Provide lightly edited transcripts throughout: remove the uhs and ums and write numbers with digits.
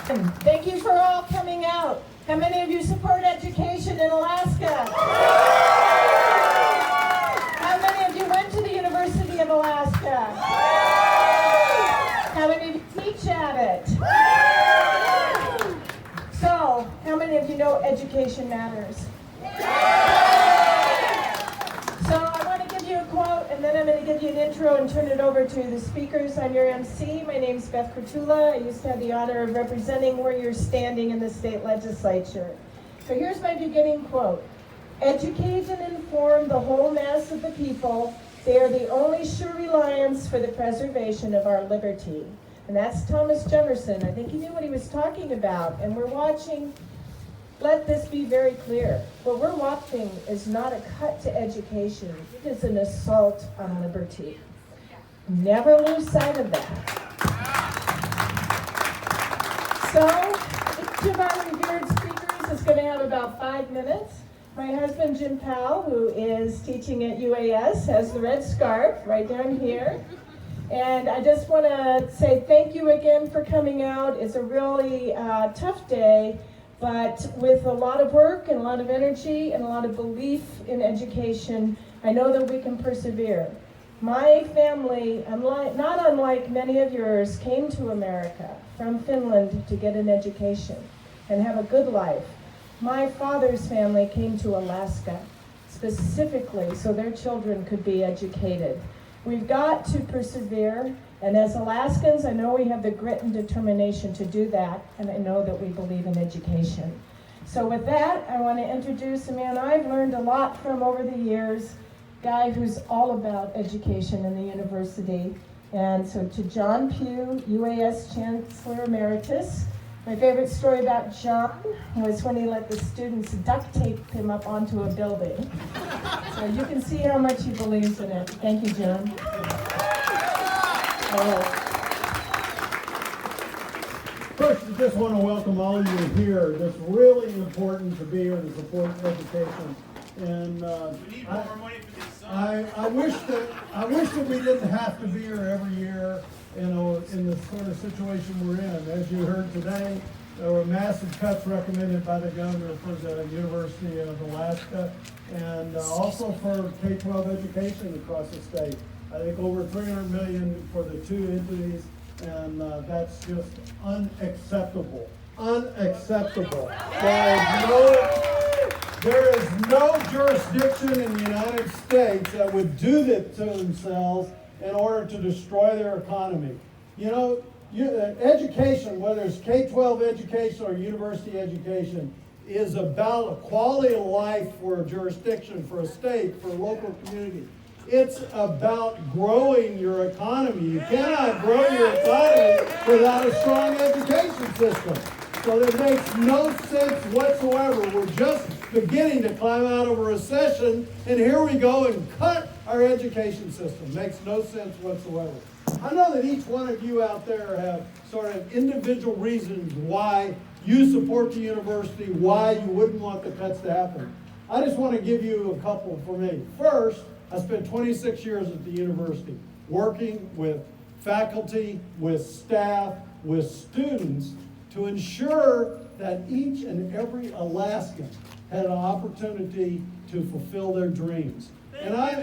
Thank you for all coming out. How many of you support education in Alaska? How many of you went to the University of Alaska? How many of you teach at it? So, how many of you know education matters? So I want to give you a quote, and then I'm going to give you an intro and turn it over to the speakers. I'm your MC. My name's Beth Kurtula. I used to have the honor of representing where you're standing in the state legislature. So here's my beginning quote. Educate and inform the whole mass of the people. They are the only sure reliance for the preservation of our liberty. And that's Thomas Jefferson. I think he knew what he was talking about. And we're watching. Let this be very clear. What we're watching is not a cut to education. It is an assault on liberty. Never lose sight of that. So, each of our revered speakers is going to have about 5 minutes. My husband, Jim Powell, who is teaching at UAS, has the red scarf right down here. And I just want to say thank you again for coming out. It's a really tough day, but with a lot of work and a lot of energy and a lot of belief in education, I know that we can persevere. My family, not unlike many of yours, came to America from Finland to get an education and have a good life. My father's family came to Alaska specifically so their children could be educated. We've got to persevere, and as Alaskans, I know we have the grit and determination to do that, and I know that we believe in education. So with that, I want to introduce a man I've learned a lot from over the years, a guy who's all about education in the university. And so to John Pugh, UAS Chancellor Emeritus. My favorite story about John was when he let the students duct tape him up onto a building. So you can see how much he believes in it. Thank you, John. First, I just want to welcome all of you here. It's really important to be here to support education. And I wish that we didn't have to be here every year, in the sort of situation we're in. As you heard today, there were massive cuts recommended by the governor for the University of Alaska, and also for K-12 education across the state. I think over $300 million for the two entities, and that's just unacceptable. Unacceptable. There is no jurisdiction in the United States that would do that to themselves in order to destroy their economy. You know, education, whether it's K-12 education or university education, is about a quality of life for a jurisdiction, for a state, for a local community. It's about growing your economy. You cannot grow your economy without a strong education system. So it makes no sense whatsoever. We're just beginning to climb out of a recession, and here we go and cut our education system. Makes no sense whatsoever. I know that each one of you out there have sort of individual reasons why you support the university, why you wouldn't want the cuts to happen. I just want to give you a couple for me. First, I spent 26 years at the university working with faculty, with staff, with students to ensure that each and every Alaskan had an opportunity to fulfill their dreams. And I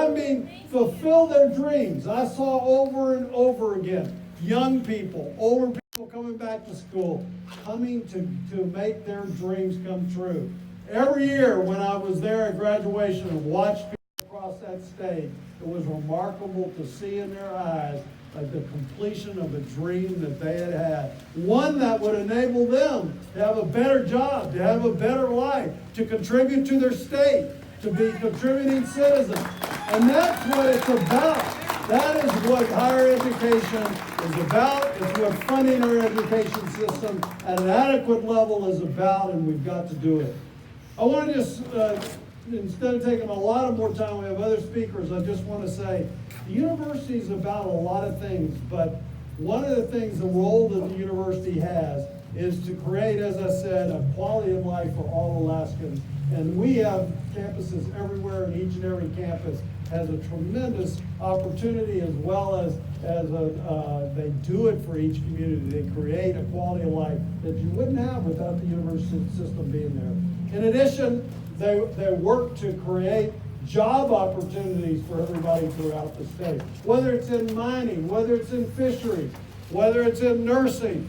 mean fulfill their dreams. I saw over and over again young people, older people coming back to school, coming to make their dreams come true. Every year when I was there at graduation and watched people across that stage, it was remarkable to see in their eyes like the completion of a dream that they had had. One that would enable them to have a better job, to have a better life, to contribute to their state, to be contributing citizens. And that's what it's about. That is what higher education is about. It's what funding our education system at an adequate level is about, and we've got to do it. I want to just, instead of taking a lot of more time, we have other speakers, I just want to say, the university is about a lot of things, but one of the things, the role that the university has is to create, as I said, a quality of life for all Alaskans. And we have campuses everywhere, and each and every campus has a tremendous opportunity, as well as they do it for each community. They create a quality of life that you wouldn't have without the university system being there. In addition, they work to create job opportunities for everybody throughout the state, whether it's in mining, whether it's in fisheries, whether it's in nursing,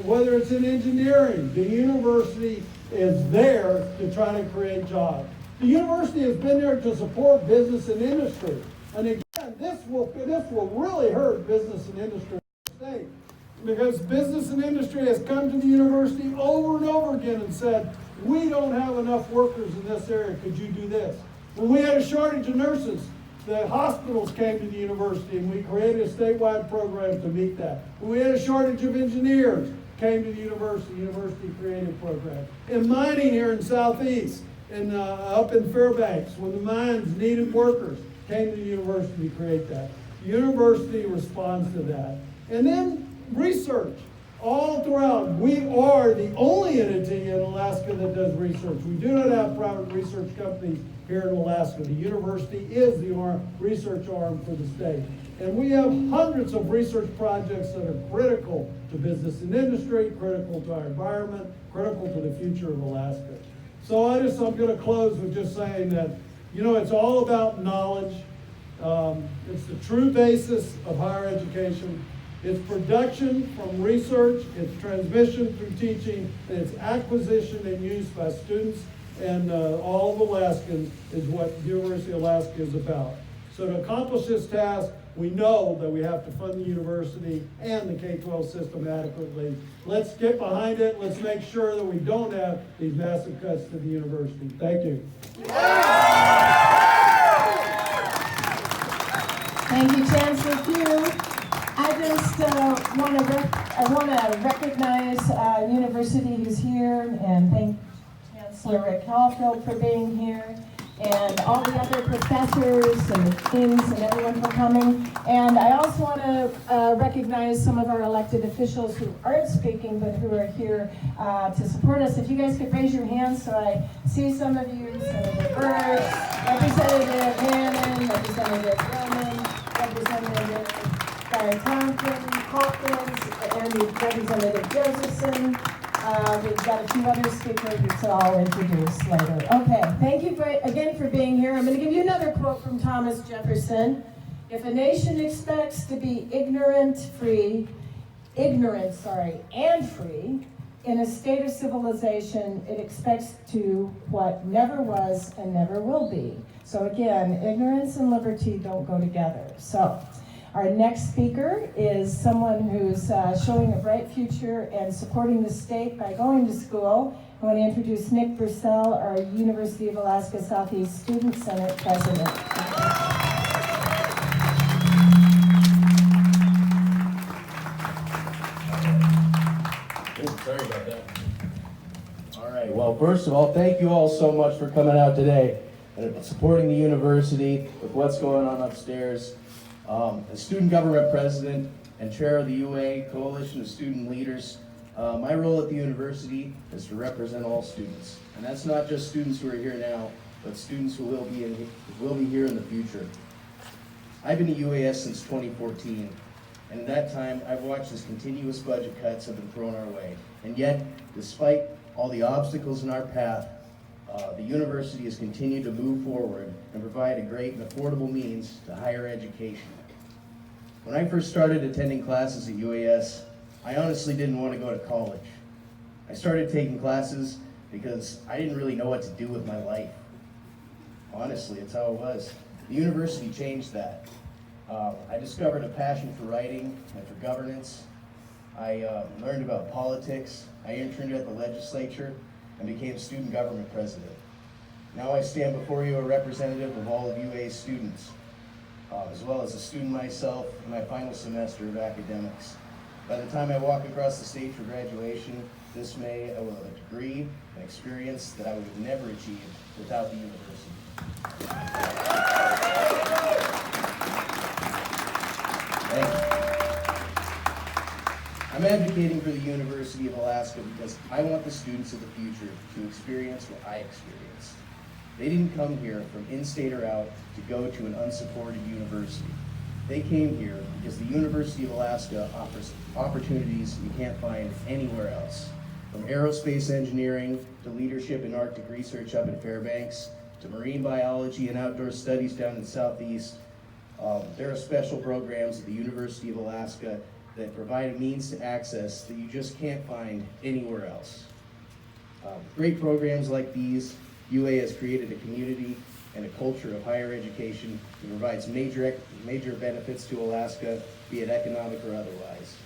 whether it's in engineering. The university is there to try to create jobs. The university has been there to support business and industry. And again, this will really hurt business and industry in the state, because business and industry has come to the university over and over again and said, we don't have enough workers in this area, could you do this? When we had a shortage of nurses, the hospitals came to the university and we created a statewide program to meet that. When we had a shortage of engineers, came to the university created a program. In mining here in Southeast, and up in Fairbanks, when the mines needed workers, came to the university to create that. The university responds to that. And then research. All throughout, we are the only entity in Alaska that does research. We do not have private research companies here in Alaska. The university is the research arm for the state. And we have hundreds of research projects that are critical to business and industry, critical to our environment, critical to the future of Alaska. So I'm going to close with just saying that, it's all about knowledge. It's the true basis of higher education. It's production from research, it's transmission through teaching, and it's acquisition and use by students and all of Alaskans is what the University of Alaska is about. So to accomplish this task, we know that we have to fund the university and the K-12 system adequately. Let's get behind it. Let's make sure that we don't have these massive cuts to the university. Thank you. Thank you, Chancellor Pugh. I just want to recognize university who's here and thank Chancellor Rick Caulfield for being here, and all the other professors and the deans and everyone for coming. And I also want to recognize some of our elected officials who aren't speaking but who are here to support us. If you guys could raise your hands so I see some of you. Senator Burke, Representative Hannon, Representative Roman, Representative Barry Tompkins, Hawkins, and Representative Josephson. We've got a few other speakers, which I'll introduce later. Okay, thank you again for being here. I'm going to give you another quote from Thomas Jefferson. If a nation expects to be ignorant and free, in a state of civilization, it expects to what never was and never will be. So again, ignorance and liberty don't go together. So our next speaker is someone who's showing a bright future and supporting the state by going to school. I want to introduce Nick Bursell, our University of Alaska Southeast Student Senate President. Sorry about that. All right, well, first of all, thank you all so much for coming out today and supporting the university with what's going on upstairs. As student government president and chair of the UA Coalition of Student Leaders, my role at the university is to represent all students. And that's not just students who are here now, but students who will be here in the future. I've been at UAS since 2014. And in that time, I've watched as continuous budget cuts have been thrown our way. And yet, despite all the obstacles in our path, the university has continued to move forward and provide a great and affordable means to higher education. When I first started attending classes at UAS, I honestly didn't want to go to college. I started taking classes because I didn't really know what to do with my life. Honestly, it's how it was. The university changed that. I discovered a passion for writing and for governance. I learned about politics. I interned at the legislature and became student government president. Now I stand before you a representative of all of UA's students, as well as a student myself in my final semester of academics. By the time I walk across the stage for graduation this May, I will have a degree and experience that I would have never achieved without the university. Thank you. I'm advocating for the University of Alaska because I want the students of the future to experience what I experienced. They didn't come here from in-state or out to go to an unsupported university. They came here because the University of Alaska offers opportunities you can't find anywhere else. From aerospace engineering to leadership in Arctic research up in Fairbanks, to marine biology and outdoor studies down in the Southeast, there are special programs at the University of Alaska that provide a means to access that you just can't find anywhere else. Great programs like these, UA has created a community and a culture of higher education that provides major benefits to Alaska, be it economic or otherwise.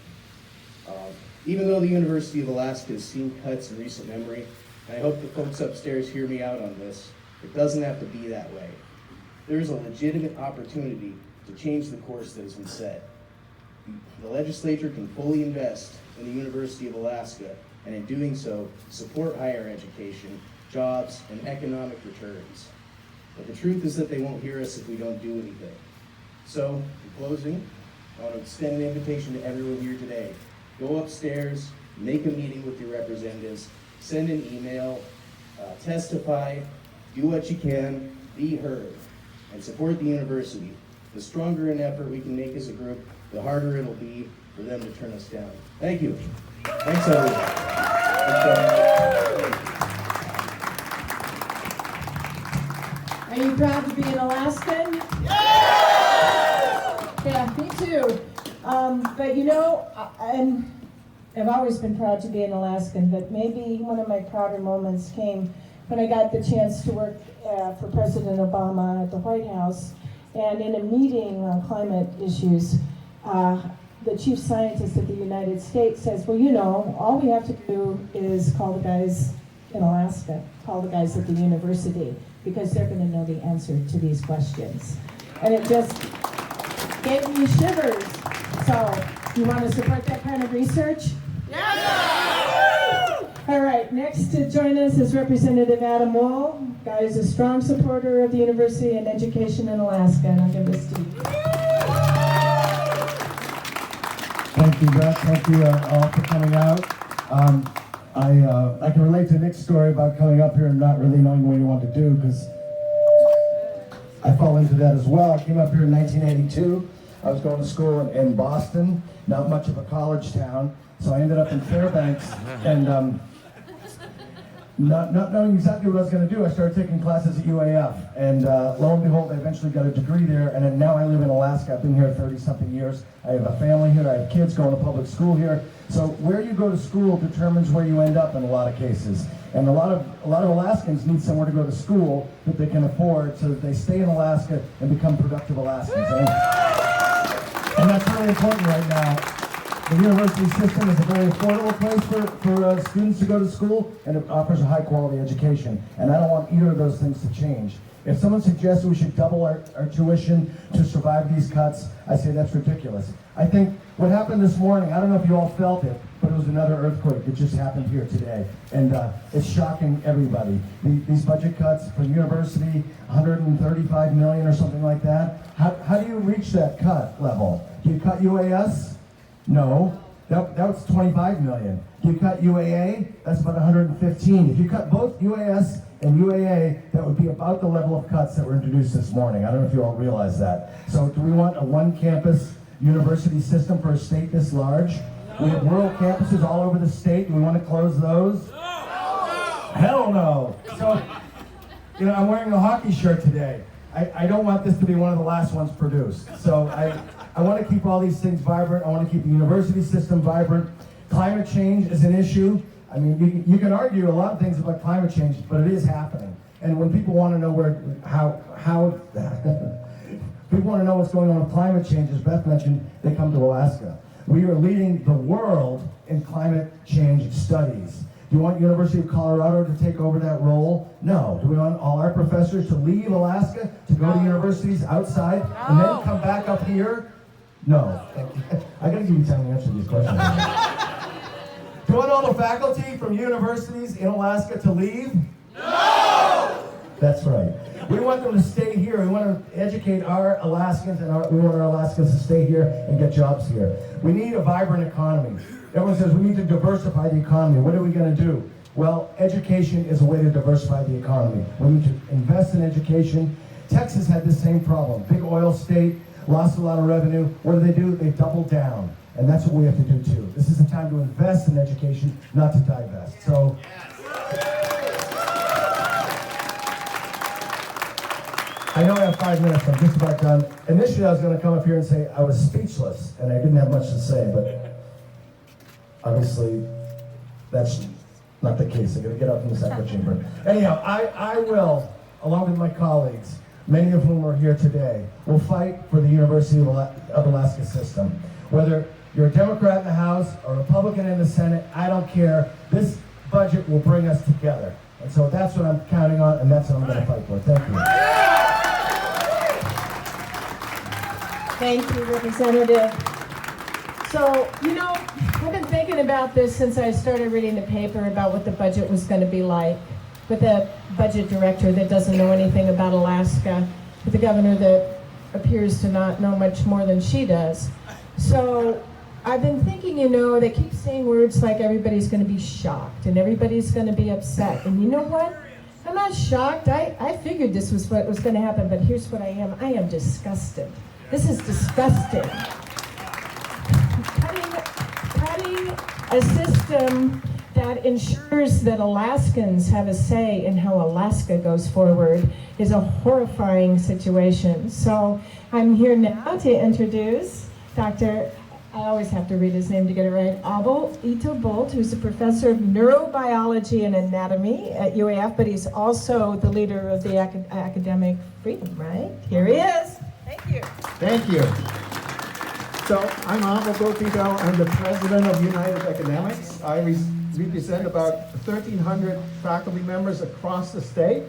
Even though the University of Alaska has seen cuts in recent memory, and I hope the folks upstairs hear me out on this, it doesn't have to be that way. There's a legitimate opportunity to change the course that has been set. The legislature can fully invest in the University of Alaska, and in doing so, support higher education, jobs, and economic returns. But the truth is that they won't hear us if we don't do anything. So, in closing, I want to extend an invitation to everyone here today. Go upstairs, make a meeting with your representatives, send an email, testify, do what you can, be heard, and support the university. The stronger an effort we can make as a group, the harder it'll be for them to turn us down. Thank you. Thanks, everyone. Are you proud to be an Alaskan? Yeah, me too. But you know, I've always been proud to be an Alaskan, but maybe one of my prouder moments came when I got the chance to work for President Obama at the White House, and in a meeting on climate issues, the chief scientist of the United States says, well, you know, all we have to do is call the guys in Alaska, call the guys at the university, because they're going to know the answer to these questions. And it just gave me shivers. So, you want to support that kind of research? Yeah! All right, next to join us is Representative Adam Wall. Guy is a strong supporter of the university and education in Alaska, and I'll give this to you. Thank you, Beth. Thank you all for coming out. I can relate to Nick's story about coming up here and not really knowing what you want to do, because I fall into that as well. I came up here in 1982. I was going to school in Boston, not much of a college town, so I ended up in Fairbanks, and not knowing exactly what I was going to do, I started taking classes at UAF, and lo and behold, I eventually got a degree there, and then now I live in Alaska. I've been here 30-something years. I have a family here. I have kids going to public school here. So where you go to school determines where you end up in a lot of cases. And a lot of Alaskans need somewhere to go to school that they can afford, so that they stay in Alaska and become productive Alaskans. And that's really important right now. The university system is a very affordable place for students to go to school, and it offers a high quality education. And I don't want either of those things to change. If someone suggests we should double our tuition to survive these cuts, I say that's ridiculous. I think what happened this morning, I don't know if you all felt it, but it was another earthquake that just happened here today. And it's shocking everybody. These budget cuts for the university, $135 million or something like that. How do you reach that cut level? Do you cut UAS? No, that was $25 million. If you cut UAA, that's about $115. If you cut both UAS and UAA, that would be about the level of cuts that were introduced this morning. I don't know if you all realize that. So do we want a one-campus university system for a state this large? We have rural campuses all over the state. Do we want to close those? No! Hell no! So, you know, I'm wearing a hockey shirt today. I don't want this to be one of the last ones produced. So I want to keep all these things vibrant. I want to keep the university system vibrant. Climate change is an issue. I mean, you can argue a lot of things about climate change, but it is happening. And when people want to know how people want to know what's going on with climate change, as Beth mentioned, they come to Alaska. We are leading the world in climate change studies. Do you want University of Colorado to take over that role? No. Do we want all our professors to leave Alaska to go to universities outside and then come back up here? No. I gotta give you time to answer these questions. Do you want all the faculty from universities in Alaska to leave? No! That's right. We want them to stay here. We want to educate our Alaskans, and we want our Alaskans to stay here and get jobs here. We need a vibrant economy. Everyone says we need to diversify the economy. What are we going to do? Well, education is a way to diversify the economy. We need to invest in education. Texas had the same problem. Big oil state, lost a lot of revenue. What do? They doubled down. And that's what we have to do too. This is the time to invest in education, not to divest. So, I know I have 5 minutes, I'm just about done. Initially I was going to come up here and say I was speechless and I didn't have much to say, but obviously that's not the case. I'm going to get up from this echo chamber. Anyhow, I will, along with my colleagues, many of whom are here today, will fight for the University of Alaska system. Whether you're a Democrat in the House or a Republican in the Senate, I don't care. This budget will bring us together. And so that's what I'm counting on, and that's what I'm going to fight for. Thank you. Thank you, Representative. So, you know, I've been thinking about this since I started reading the paper about what the budget was going to be like, with a budget director that doesn't know anything about Alaska, with a governor that appears to not know much more than she does. So I've been thinking, you know, they keep saying words like everybody's going to be shocked and everybody's going to be upset. And you know what? I'm not shocked. I figured this was what was going to happen, but here's what I am. I am disgusted. This is disgusting. Cutting a system that ensures that Alaskans have a say in how Alaska goes forward is a horrifying situation. So I'm here now to introduce Dr. I always have to read his name to get it right, Abel Ito Bolt, who's a professor of neurobiology and anatomy at UAF, but he's also the leader of the academic freedom, right? Here he is. Thank you. Thank you. So I'm Abel Bolt Ito. I'm the president of United Academics. I represent about 1,300 faculty members across the state.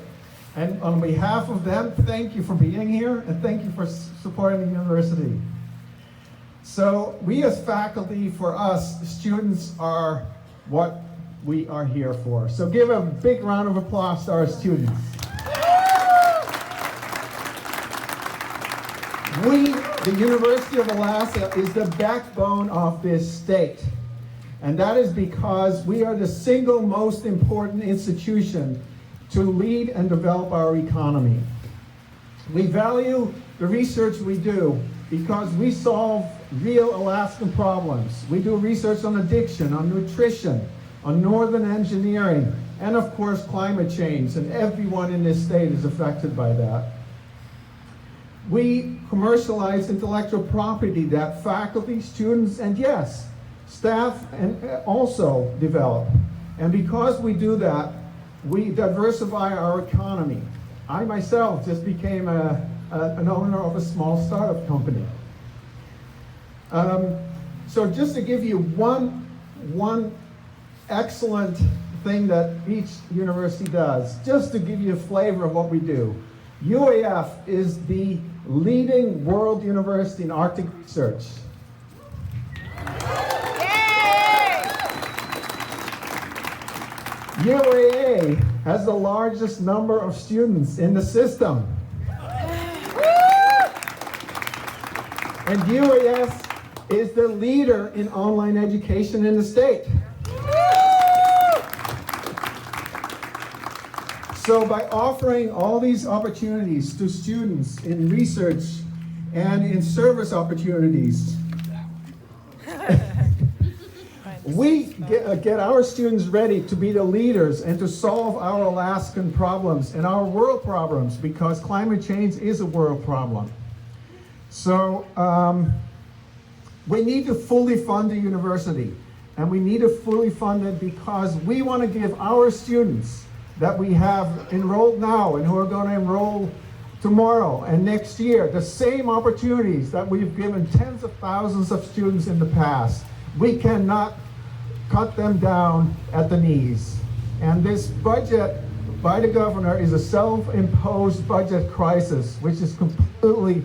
And on behalf of them, thank you for being here and thank you for supporting the university. So we as faculty, for us, students are what we are here for. So give a big round of applause to our students. We, the University of Alaska, is the backbone of this state. And that is because we are the single most important institution to lead and develop our economy. We value the research we do because we solve real Alaskan problems. We do research on addiction, on nutrition, on northern engineering, and of course climate change, and everyone in this state is affected by that. We commercialize intellectual property that faculty, students, and yes, staff and also develop. And because we do that, we diversify our economy. I myself just became an owner of a small startup company. So just to give you one excellent thing that each university does, just to give you a flavor of what we do. UAF is the leading world university in Arctic research. UAA has the largest number of students in the system. And UAS is the leader in online education in the state. So by offering all these opportunities to students in research and in service opportunities, we get our students ready to be the leaders and to solve our Alaskan problems and our world problems, because climate change is a world problem. So we need to fully fund the university, and we need to fully fund it because we want to give our students that we have enrolled now and who are going to enroll tomorrow and next year the same opportunities that we've given tens of thousands of students in the past. We cannot cut them down at the knees. And this budget by the governor is a self-imposed budget crisis, which is completely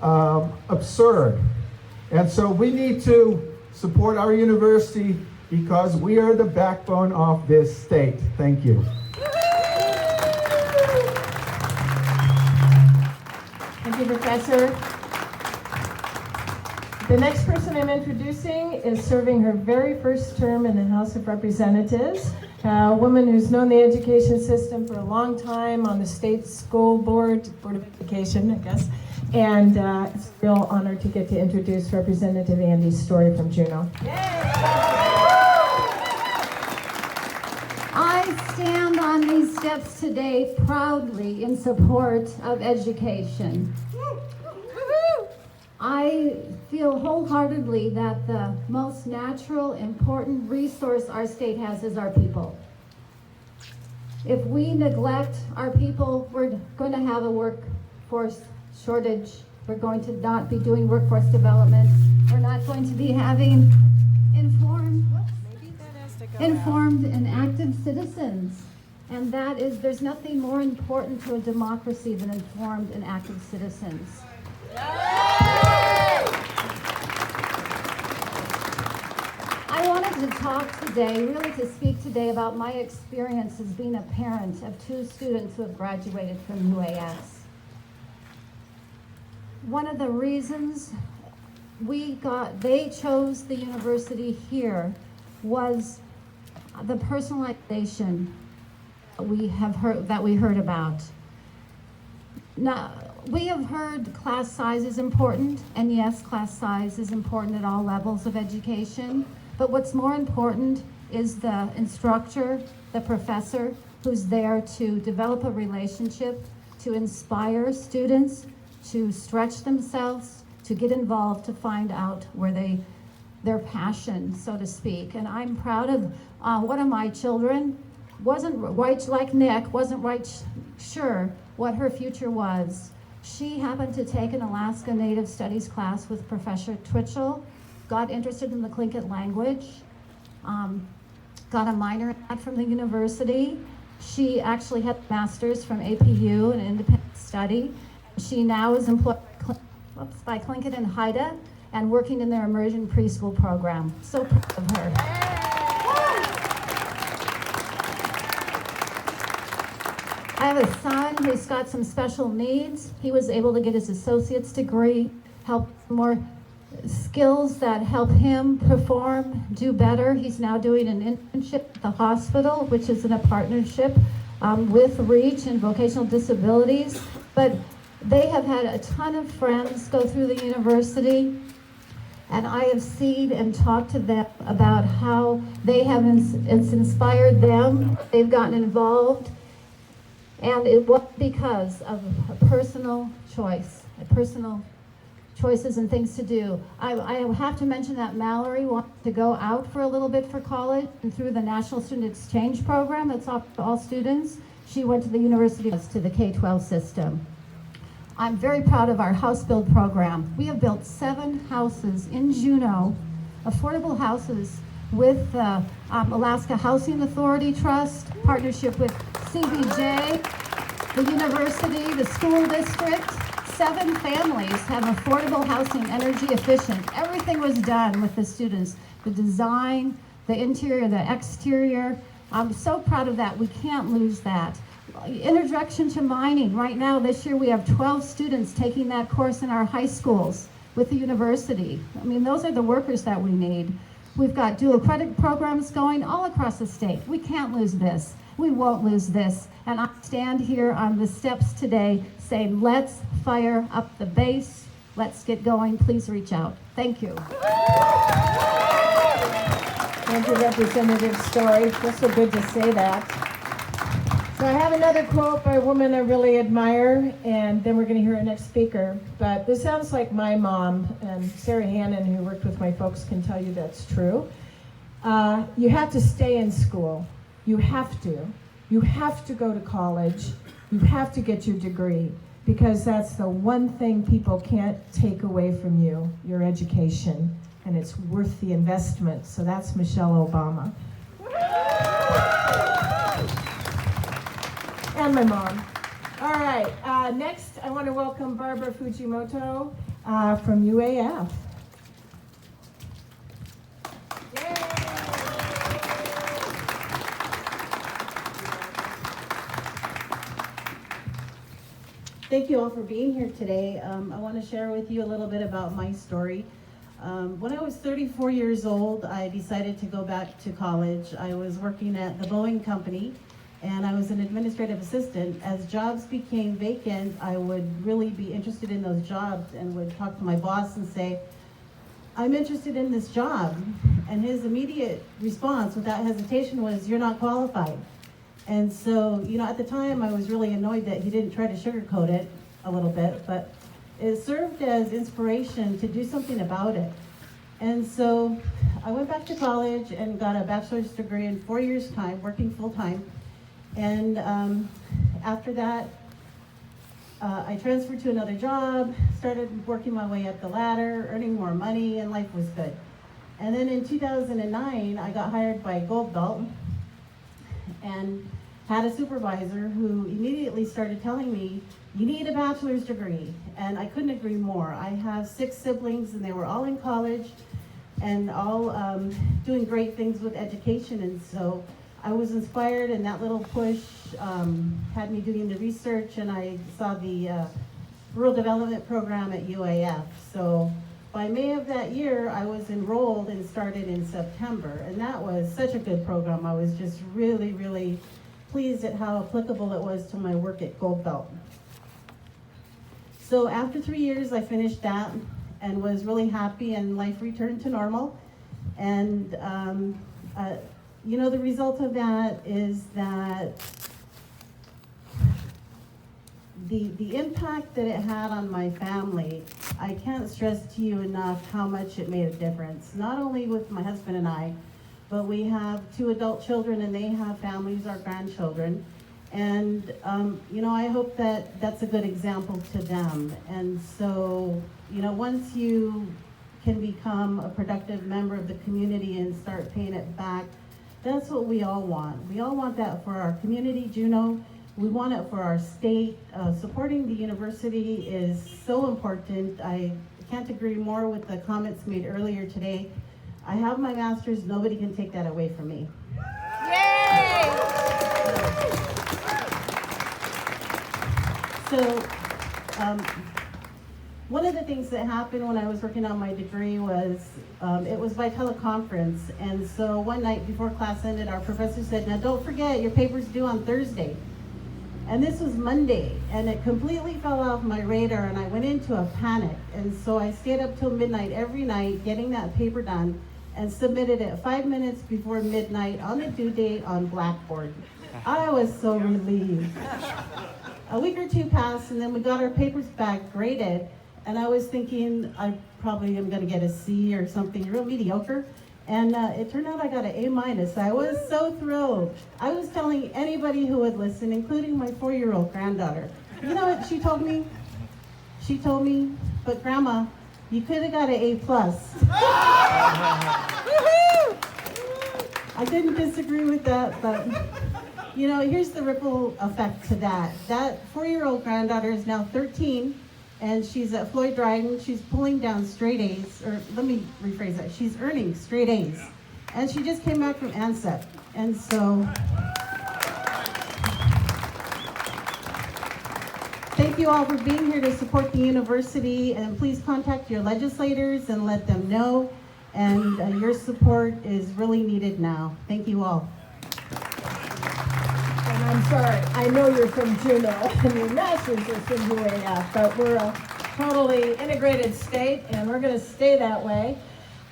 absurd. And so we need to support our university because we are the backbone of this state. Thank you. Thank you, Professor. The next person I'm introducing is serving her very first term in the House of Representatives, a woman who's known the education system for a long time on the state school board of education, I guess, and it's a real honor to get to introduce Representative Andy Story from Juneau. I stand on these steps today proudly in support of education. I feel wholeheartely that the most natural, important resource our state has is our people. If we neglect our people, we're going to have a workforce shortage. We're going to not be doing workforce development. We're not going to be having informed and active citizens. And that is, there's nothing more important to a democracy than informed and active citizens. I wanted to talk today, really to speak today about my experience as being a parent of 2 students who have graduated from UAS. One of the reasons they chose the university here was the personalization that we heard about. Now, we have heard class size is important, and yes, class size is important at all levels of education, but what's more important is the instructor, the professor, who's there to develop a relationship, to inspire students, to stretch themselves, to get involved, to find out where their passion, so to speak. And I'm proud of one of my children, wasn't right like Nick, wasn't right sure what her future was. She happened to take an Alaska Native Studies class with Professor Twitchell, got interested in the Tlingit language, got a minor in that from the university. She actually had a master's from APU, an independent study. She now is employed by Tlingit and Haida and working in their immersion preschool program. So proud of her. I have a son who's got some special needs. He was able to get his associate's degree, help more skills that help him perform, do better. He's now doing an internship at the hospital, which is in a partnership with REACH and Vocational Disabilities. But they have had a ton of friends go through the university, and I have seen and talked to them about how it's inspired them. They've gotten involved. And it was because of a personal choice, choices and things to do. I have to mention that Mallory wanted to go out for a little bit for college, and through the National Student Exchange Program that's offered to all students, she went to the university, to the K-12 system. I'm very proud of our house build program. We have built 7 houses in Juneau, affordable houses, with the Alaska Housing Authority Trust, partnership with CBJ, the university, the school district. 7 families have affordable housing, energy efficient. Everything was done with the students. The design, the interior, the exterior. I'm so proud of that. We can't lose that. Introduction to mining. Right now, this year, we have 12 students taking that course in our high schools with the university. I mean, those are the workers that we need. We've got dual credit programs going all across the state. We can't lose this. We won't lose this. And I stand here on the steps today saying, let's fire up the base. Let's get going. Please reach out. Thank you. Thank you, Representative Story. Feels so good to say that. So I have another quote by a woman I really admire, and then we're going to hear our next speaker. But this sounds like my mom, and Sarah Hannon, who worked with my folks, can tell you that's true. You have to stay in school. You have to. You have to go to college. You have to get your degree, because that's the one thing people can't take away from you, your education, and it's worth the investment. So that's Michelle Obama. And my mom. All right, next I want to welcome Barbara Fujimoto from UAF. Thank you all for being here today. I want to share with you a little bit about my story. When I was 34 years old, I decided to go back to college. I was working at the Boeing company, and I was an administrative assistant. As jobs became vacant, I would really be interested in those jobs and would talk to my boss and say, I'm interested in this job. And his immediate response without hesitation was, you're not qualified. And so, at the time I was really annoyed that he didn't try to sugarcoat it a little bit, but it served as inspiration to do something about it. And so I went back to college and got a bachelor's degree in 4 years' time, working full-time. And after that, I transferred to another job, started working my way up the ladder, earning more money, and life was good. And then in 2009, I got hired by Gold Belt and had a supervisor who immediately started telling me, you need a bachelor's degree. And I couldn't agree more. I have 6 siblings and they were all in college and all doing great things with education. And so I was inspired, and that little push had me doing the research, and I saw the Rural Development Program at UAF. So by May of that year, I was enrolled and started in September. And that was such a good program. I was just really, really pleased at how applicable it was to my work at Gold Belt. So after 3 years, I finished that and was really happy, and life returned to normal. And the result of that is that the impact that it had on my family, I can't stress to you enough how much it made a difference. Not only with my husband and I, but we have 2 adult children and they have families, our grandchildren. And, I hope that that's a good example to them. And so, once you can become a productive member of the community and start paying it back, that's what we all want. We all want that for our community, Juneau. We want it for our state. Supporting the university is so important. I can't agree more with the comments made earlier today. I have my master's, nobody can take that away from me. So, one of the things that happened when I was working on my degree was, it was by teleconference. And so one night before class ended, our professor said, now don't forget, your paper's due on Thursday. And this was Monday, and it completely fell off my radar, and I went into a panic. And so I stayed up till midnight every night getting that paper done and submitted it 5 minutes before midnight on the due date on Blackboard. I was so relieved. A week or 2 passed, and then we got our papers back graded, and I was thinking I probably am gonna get a C or something real mediocre. And it turned out I got an A-. I was so thrilled. I was telling anybody who would listen, including my 4-year-old granddaughter. You know what she told me? She told me, but Grandma, you could have got an A+. I didn't disagree with that, but here's the ripple effect to that. That 4-year-old granddaughter is now 13, and she's at Floyd Dryden. She's pulling down straight A's, or let me rephrase that. She's earning straight A's. And she just came back from ANSEP. And so, thank you all for being here to support the university, and please contact your legislators and let them know. And your support is really needed now. Thank you all. And I'm sorry, I know you're from Juneau and your master's is from UAF, but we're a totally integrated state and we're gonna stay that way.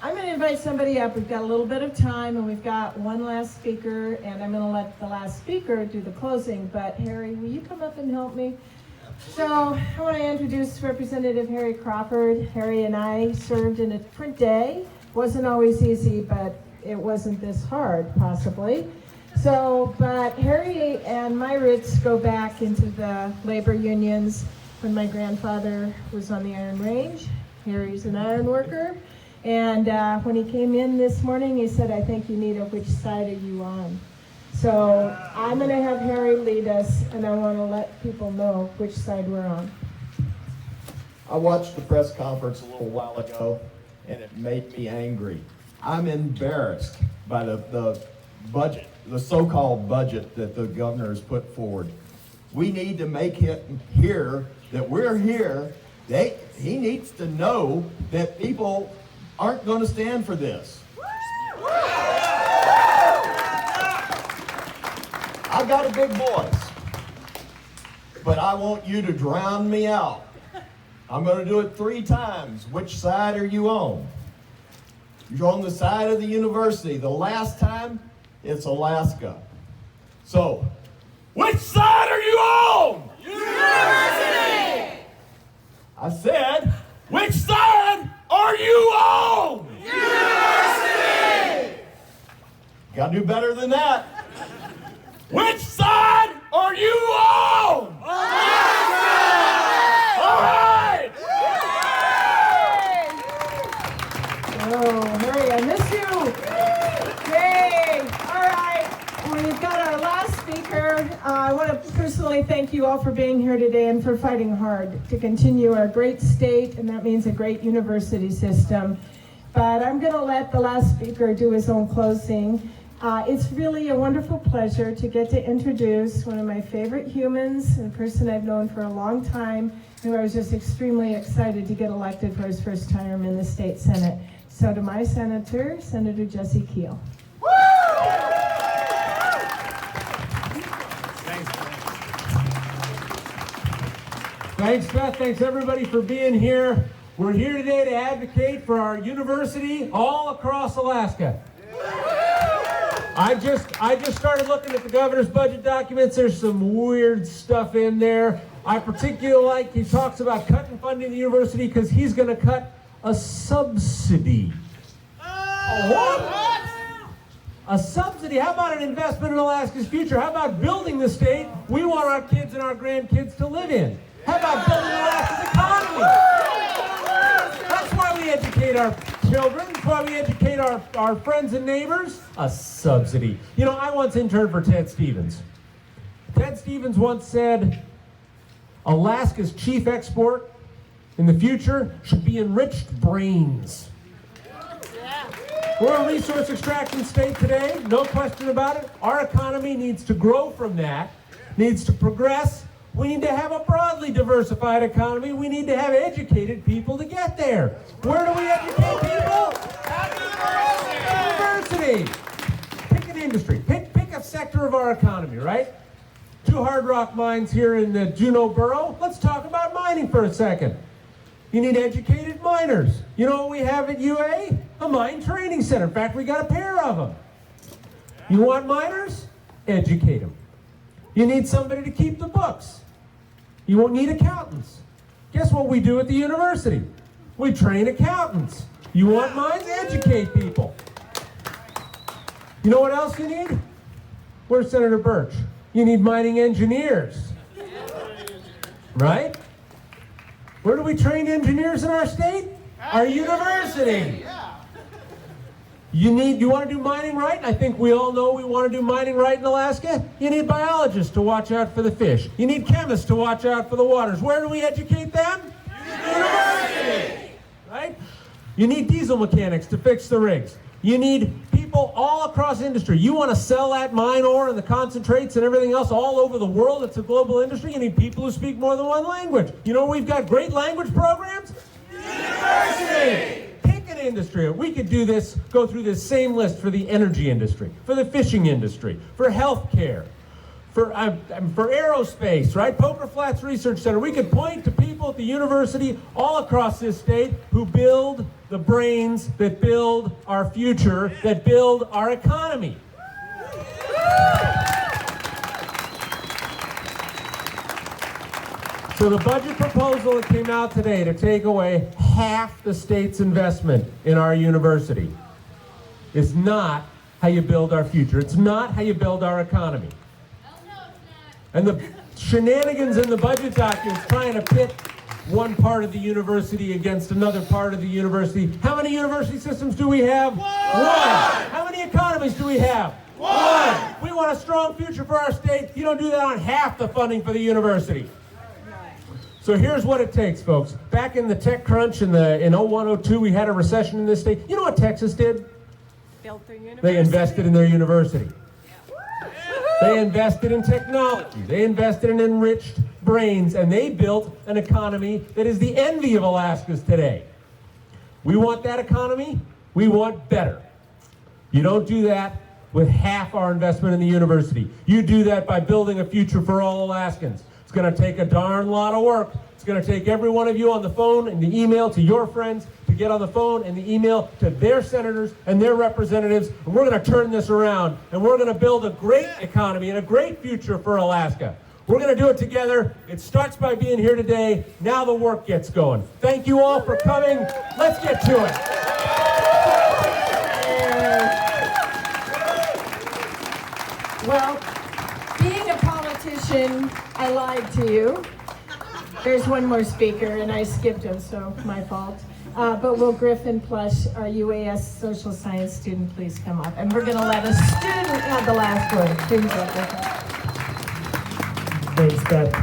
I'm gonna invite somebody up. We've got a little bit of time and we've got one last speaker, and I'm gonna let the last speaker do the closing, but Harry, will you come up and help me? So I wanna introduce Representative Harry Crawford. Harry and I served in a different day. Wasn't always easy, but it wasn't this hard, possibly. So, but Harry and my roots go back into the labor unions when my grandfather was on the Iron Range. Harry's an iron worker. And when he came in this morning, he said, I think you need a which side are you on? So I'm gonna have Harry lead us, and I wanna let people know which side we're on. I watched the press conference a little while ago, and it made me angry. I'm embarrassed by the budget, the so-called budget that the governor has put forward. We need to make it hear that we're here. He needs to know that people aren't going to stand for this. I got a big voice, but I want you to drown me out. I'm going to do it 3 times. Which side are you on? You're on the side of the university. The last time, it's Alaska. So, which side are you on? University! I said, which side are you on? University! Gotta do better than that. Which side are you on? Alaska! All right! Oh, Harry, I miss you. Yay! All right. We've got our last speaker. I want to personally thank you all for being here today and for fighting hard to continue our great state, and that means a great university system. But I'm going to let the last speaker do his own closing. It's really a wonderful pleasure to get to introduce one of my favorite humans, a person I've known for a long time, who I was just extremely excited to get elected for his first term in the state Senate. So to my senator, Senator Jesse Keel. Thanks, Beth. Thanks, everybody, for being here. We're here today to advocate for our university all across Alaska. I just started looking at the governor's budget documents. There's some weird stuff in there. I particularly like, he talks about cutting funding the university because he's going to cut a subsidy. What? A subsidy? How about an investment in Alaska's future? How about building the state we want our kids and our grandkids to live in? How about building Alaska's economy? That's why we educate our children. That's why we educate our friends and neighbors. A subsidy. You know, I once interned for Ted Stevens. Ted Stevens once said, Alaska's chief export in the future should be enriched brains. We're a resource extraction state today, no question about it. Our economy needs to grow from that, needs to progress. We need to have a broadly diversified economy. We need to have educated people to get there. Where do we educate people? At the university. Pick an industry. Pick a sector of our economy, right? 2 hard rock mines here in the Juneau Borough. Let's talk about mining for a second. You need educated miners. You know what we have at UA? A mine training center. In fact, we got a pair of them. You want miners? Educate them. You need somebody to keep the books. You won't need accountants. Guess what we do at the university? We train accountants. You want mines? Educate people. You know what else you need? Where's Senator Birch? You need mining engineers. Right? Where do we train engineers in our state? Our university. You want to do mining right? I think we all know we want to do mining right in Alaska. You need biologists to watch out for the fish. You need chemists to watch out for the waters. Where do we educate them? University. Right? You need diesel mechanics to fix the rigs. You need people all across industry. You want to sell that mine ore and the concentrates and everything else all over the world. It's a global industry. You need people who speak more than one language. You know, we've got great language programs. University. Pick an industry. We could do this, go through this same list for the energy industry, for the fishing industry, for healthcare, for aerospace, right? Poker Flats Research Center. We could point to people at the university all across this state who build the brains that build our future, that build our economy. So the budget proposal that came out today to take away half the state's investment in our university is not how you build our future. It's not how you build our economy. And the shenanigans in the budget documents trying to pit one part of the university against another part of the university. How many university systems do we have? One! How many economies do we have? One! We want a strong future for our state. You don't do that on half the funding for the university. So here's what it takes, folks. Back in the tech crunch in 01-02, we had a recession in this state. You know what Texas did? Built their university. They invested in their university. They invested in technology. They invested in enriched brains, and they built an economy that is the envy of Alaska's today. We want that economy. We want better. You don't do that with half our investment in the university. You do that by building a future for all Alaskans. It's going to take a darn lot of work. It's going to take every one of you on the phone and the email to your friends to get on the phone and the email to their senators and their representatives. And we're going to turn this around, and we're going to build a great economy and a great future for Alaska. We're going to do it together. It starts by being here today. Now the work gets going. Thank you all for coming. Let's get to it. Well, being a politician, I lied to you. There's one more speaker, and I skipped him, so my fault. But will Griffin Plush, our UAS social science student, please come up? And we're going to let a student have the last word. Please go, Griffin. Thanks, Beth.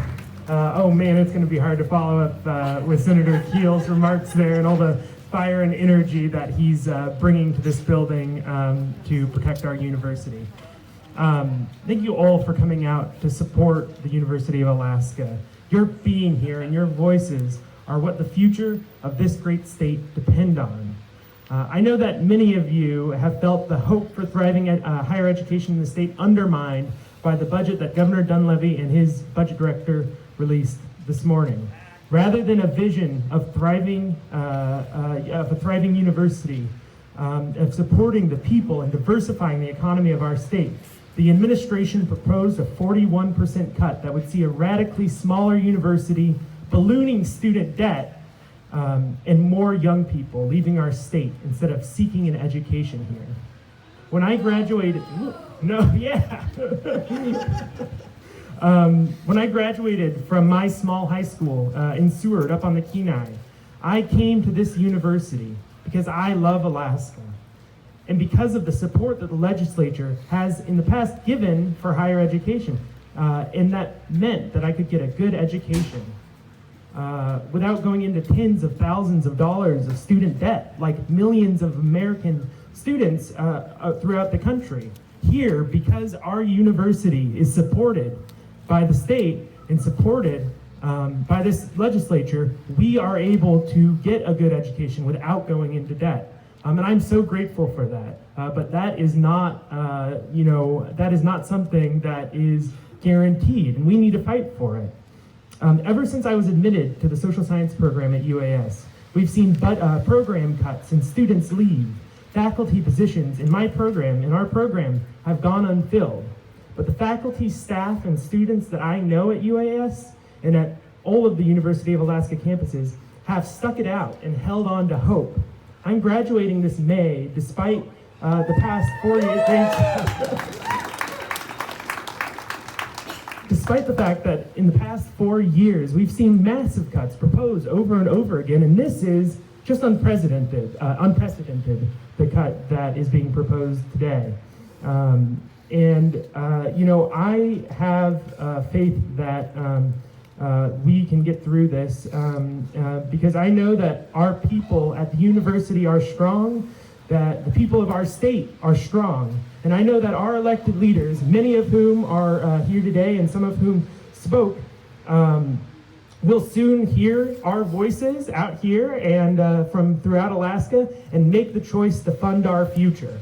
Oh man, it's going to be hard to follow up with Senator Keel's remarks there and all the fire and energy that he's bringing to this building to protect our university. Thank you all for coming out to support the University of Alaska. Your being here and your voices are what the future of this great state depend on. I know that many of you have felt the hope for thriving higher education in the state undermined by the budget that Governor Dunleavy and his budget director released this morning. Rather than a vision of a thriving university, of supporting the people and diversifying the economy of our state, the administration proposed a 41% cut that would see a radically smaller university, ballooning student debt, and more young people leaving our state instead of seeking an education here. When I graduated, when I graduated from my small high school in Seward up on the Kenai, I came to this university because I love Alaska and because of the support that the legislature has in the past given for higher education. And that meant that I could get a good education without going into tens of thousands of dollars of student debt like millions of American students throughout the country. Here, because our university is supported by the state and supported by this legislature, we are able to get a good education without going into debt. And I'm so grateful for that. But that is not, that is not something that is guaranteed, and we need to fight for it. Ever since I was admitted to the social science program at UAS, we've seen program cuts and students leave. Faculty positions in our program, have gone unfilled. But the faculty, staff, and students that I know at UAS and at all of the University of Alaska campuses have stuck it out and held on to hope. I'm graduating this May despite the past 4 years. Despite the fact that in the past 4 years, we've seen massive cuts proposed over and over again, and this is just unprecedented, the cut that is being proposed today. I have faith that we can get through this because I know that our people at the university are strong, that the people of our state are strong, and I know that our elected leaders, many of whom are here today and some of whom spoke, will soon hear our voices out here and from throughout Alaska and make the choice to fund our future.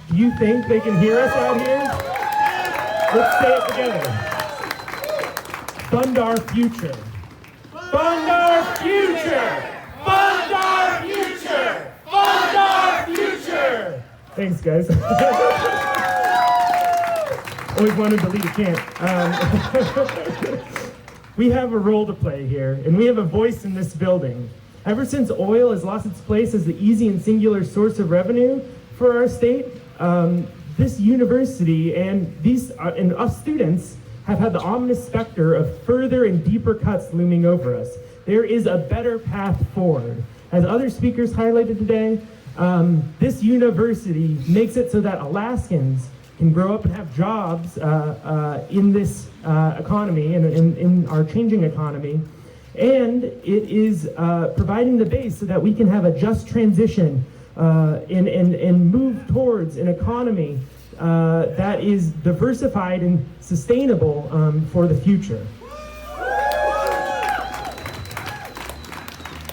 Do you think they can hear us out here? Let's say it together. Fund our future. Fund our future! Fund our future! Fund our future! Thanks, guys. Always wanted to lead a chant. We have a role to play here, and we have a voice in this building. Ever since oil has lost its place as the easy and singular source of revenue for our state, this university and us students have had the ominous specter of further and deeper cuts looming over us. There is a better path forward. As other speakers highlighted today, this university makes it so that Alaskans can grow up and have jobs in this economy and in our changing economy. And it is providing the base so that we can have a just transition and move towards an economy that is diversified and sustainable for the future.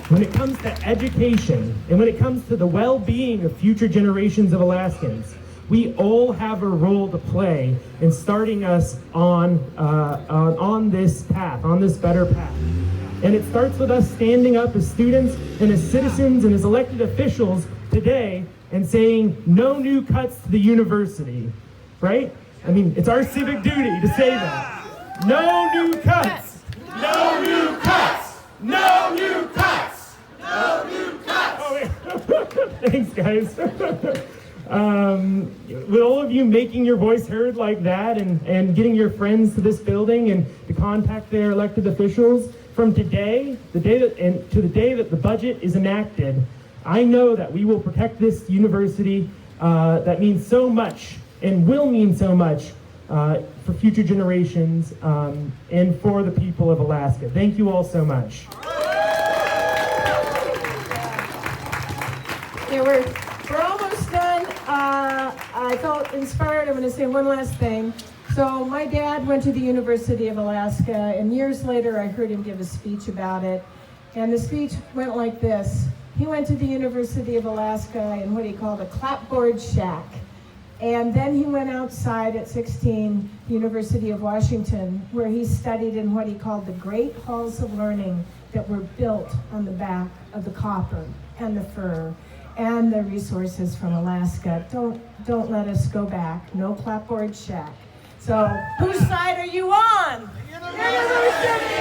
when it comes to education, and when it comes to the well-being of future generations of Alaskans, we all have a role to play in starting us on this path, on this better path. And it starts with us standing up as students and as citizens and as elected officials today and saying no new cuts to the university, right? I mean, it's our civic duty to say that. No new cuts! No new cuts! No new cuts! No new cuts! Oh, yeah. Thanks, guys. With all of you making your voice heard like that and getting your friends to this building and to contact their elected officials, from today, to the day that the budget is enacted, I know that we will protect this university that means so much and will mean so much for future generations and for the people of Alaska. Thank you all so much. Yeah, we're almost done. I felt inspired. I'm going to say one last thing. So my dad went to the University of Alaska, and years later I heard him give a speech about it. And the speech went like this. He went to the University of Alaska in what he called a clapboard shack. And then he went outside at 16, the University of Washington, where he studied in what he called the great halls of learning that were built on the back of the copper and the fur and the resources from Alaska. Don't let us go back. No clapboard shack. So, whose side are you on? University!